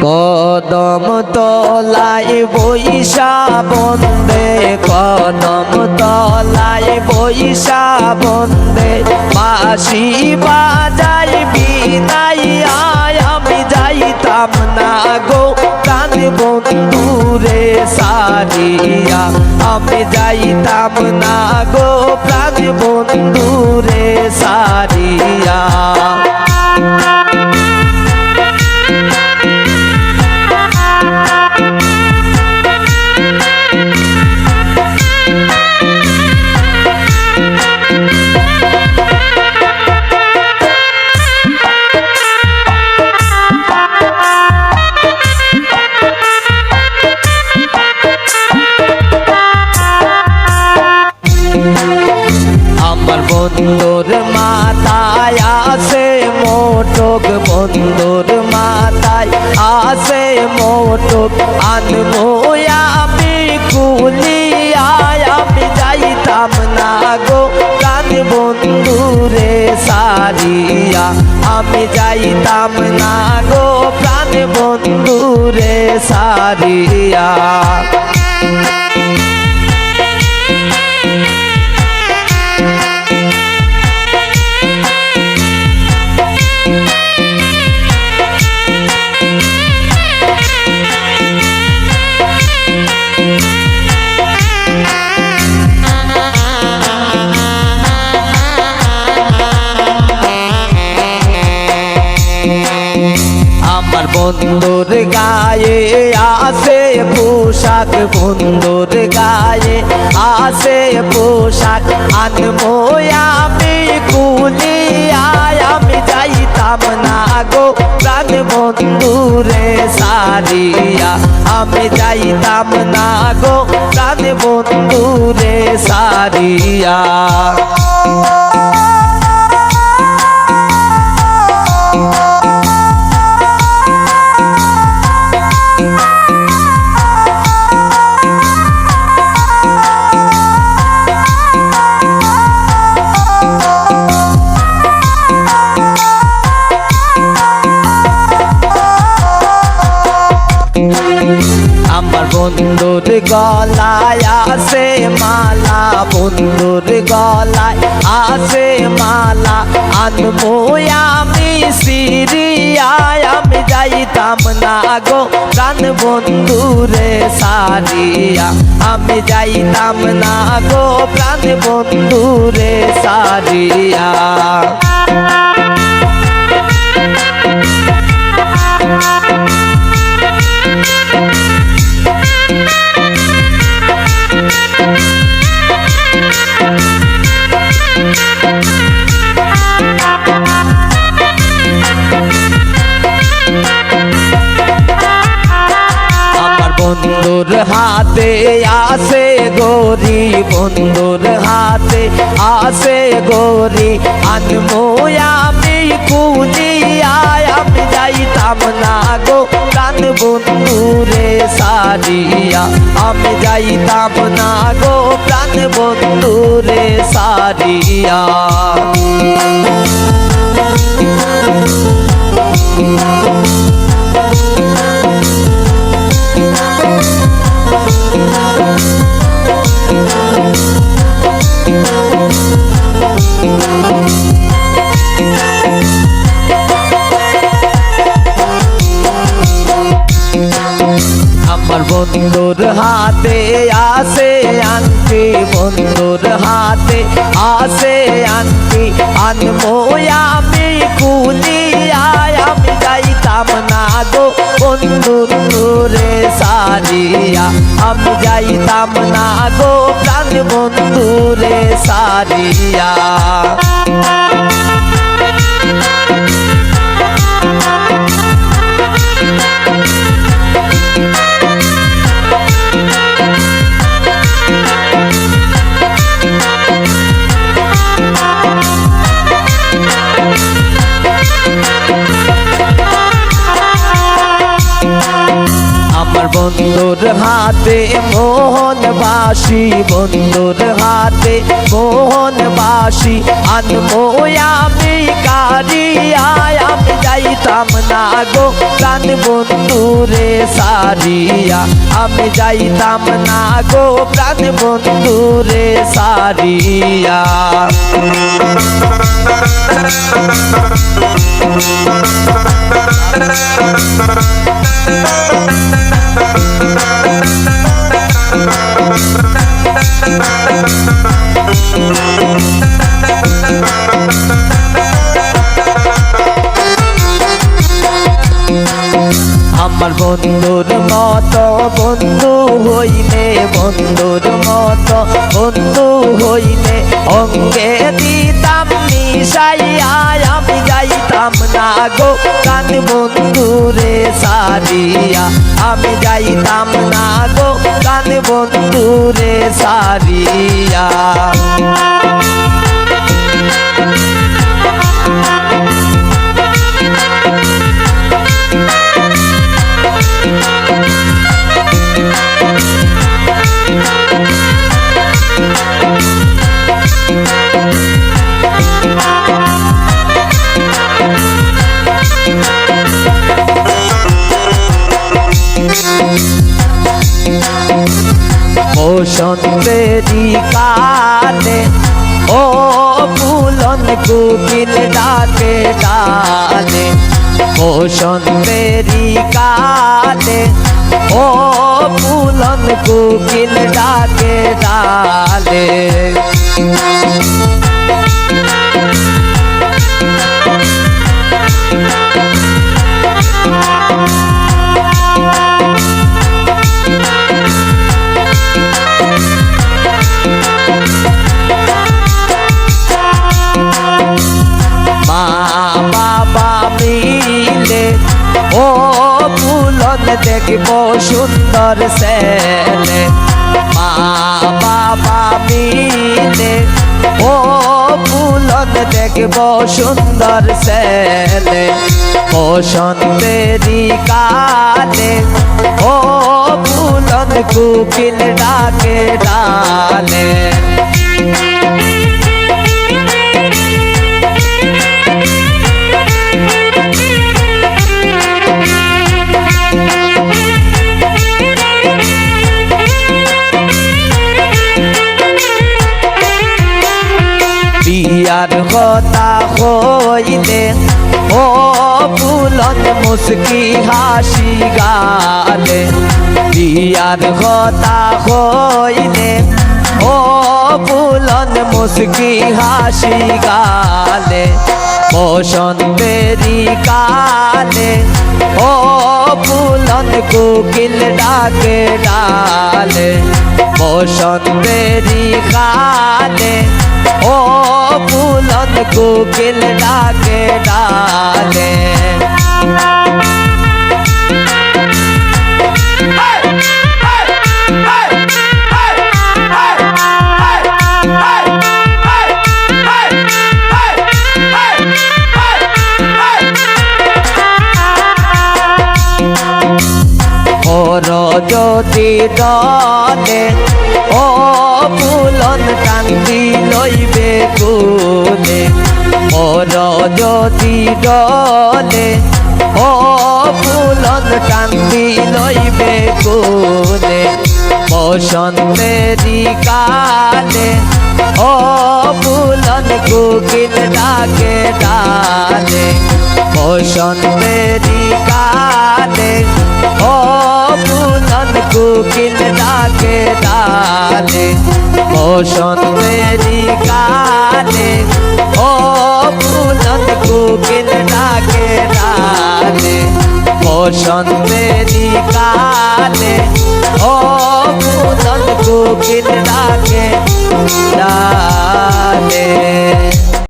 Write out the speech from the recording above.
কদম তলায় বৈশা বন্দে কদম তলায় বৈশা বন্দে বাঁশি বাজাই বিনাই আয় আমি যাইতাম না গো প্রাণ বন্ধুরে সারিয়া আমি যাইতাম না গো প্রাণ বন্ধুরে সারিয়া বন্ধুর মাথায় আসে মোটক বন্ধুর মাথায় আসে মোটক আনবো আমি কুলিয়ায় আমি যাইতাম না গো প্রাণ বন্ধুরে সারিয়া আমি যাইতাম না গো প্রাণ বন্ধুরে সারিয়া আমার বন্ধুর গায়ে আসে পোশাক বন্ধুর গায়ে আসে পোশাক আনবো আমি কুলিয়ায় আমি যাইতাম না গো প্রাণ বন্ধুরে সারিয়া আমি যাইতাম না গো প্রাণ বন্ধুরে সারিয়া আমার বন্ধুর গলায় আসে মালা বন্ধুর গলায় আসে মালা আনবো আমি সিরিয়ায় আমি যাইতাম না গো প্রাণ বন্ধুরে সারিয়া আমি যাইতাম না গো প্রাণ বন্ধুরে সারিয়া বন্ধুর হাতে আসে গরি বন্ধুর হাতে আসে গরি আনবো আমি কুলিয়ায় আমি যাইতাম না গো প্রাণ বন্ধুরে সারিয়া আমি যাইতাম না গো প্রাণ বন্ধুরে সারিয়া আমার বন্ধুর হাতে আসে আংটি বন্ধুর হাতে আসে আংটি আনবো আমি কুলিয়ায় আমি যাইতাম না গো বন্ধুরে সারিয়া আমি যাইতাম না গো প্রাণ বন্ধুরে সারিয়া বন্ধুর হাতে মোহন বাসি, বন্ধুর হাতে মোহন বাসি আনবো আমি কারিয়ায়। আমি যাইতাম না গো প্রাণ বন্ধুরে সারিয়া, আমি যাইতাম না গো প্রাণ বন্ধুরে সারিয়া। আমার বন্ধুর মতো বন্ধু হইলে, বন্ধুর মতো বন্ধু হইলে অঙ্গে দিতাম মিশাইয়া। আমি যাইতাম না গো প্রাণ বন্ধুরে সারিয়া, আমি যাইতাম না গো প্রাণ বন্ধুরে সারিয়া। বসন্তেরি কালে ও ফুলন কোকিল ডাকে ডালে, বসন্তেরি কালে ও ফুলন কোকিল ডাকে ডালে। ও ফুলন দেখব সুন্দর ছেলে, মা বাবা মিলে ও ফুলন দেখব সুন্দর ছেলে। বসন্তেরি কালে ও ফুলন কোকিল ডাকে ডালে। বিয়ার কথা হইলে ও ফুলন মুস্কি হাসি গালে, বিয়ার কথা হইলে ও ফুলন মুস্কি হাসি গালে। বসন্তেরি কালে ও ফুলন কোকিল ডাকে ডালে, বসন্তেরি কালে ও ফুলন কোকিল ডাকে ডালে। যদি ডলে ও ফুলন কান্দি লইবে কোলে, মোর যদি ডলে ও ফুলন কান্দি লইবে কোলে। বসন্তেরি কালে ও ফুলন কোকিল ডাকে ডালে, বসন্তেরি কালে ও ফুলন কোকিল ডাকে ডালে, বসন্তেরি কালে ও ফুলন কোকিল ডাকে ডালে, বসন্তেরি কালে